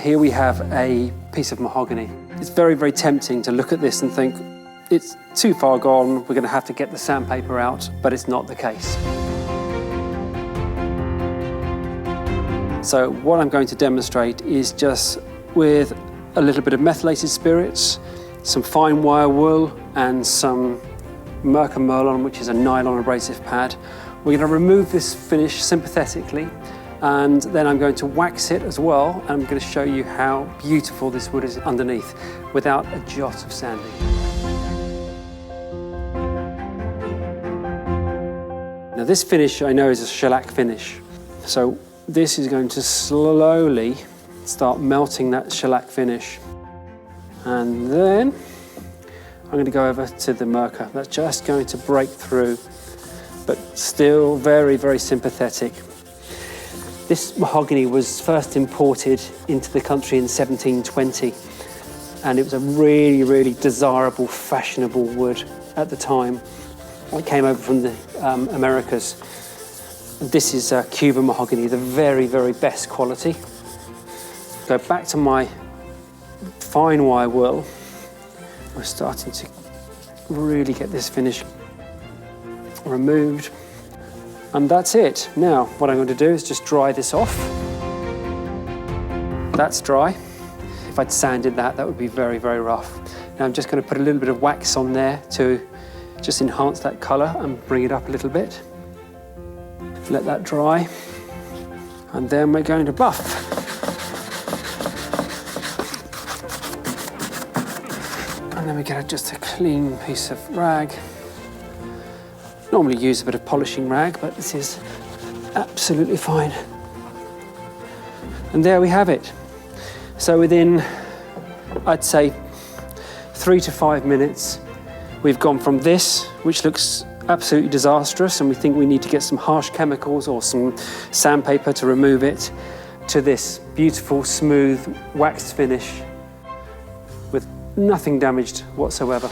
Here we have a piece of mahogany. It's very, very tempting to look at this and think, it's too far gone, we're going to have to get the sandpaper out, but it's not the case. So what I'm going to demonstrate is just with a little bit of methylated spirits, some fine wire wool and some Merlon, which is a nylon abrasive pad. We're going to remove this finish sympathetically, and then I'm going to wax it as well, and I'm going to show you how beautiful this wood is underneath without a jot of sanding. Now this finish I know is a shellac finish, so this is going to slowly start melting that shellac finish. And then I'm going to go over to the Merca. That's just going to break through, but still very, very sympathetic. This mahogany was first imported into the country in 1720, and it was a really, really desirable, fashionable wood at the time. It came over from the Americas. This is Cuban mahogany, the very, very best quality. Go back to my fine wire wool. We're starting to really get this finish removed. And that's it. Now, what I'm going to do is just dry this off. That's dry. If I'd sanded that, that would be very, very rough. Now I'm just going to put a little bit of wax on there to just enhance that colour and bring it up a little bit. Let that dry. And then we're going to buff. And then we get just a clean piece of rag. Normally use a bit of polishing rag, but this is absolutely fine. And there we have it. So within, I'd say, 3 to 5 minutes, we've gone from this, which looks absolutely disastrous, and we think we need to get some harsh chemicals or some sandpaper to remove it, to this beautiful, smooth, waxed finish with nothing damaged whatsoever.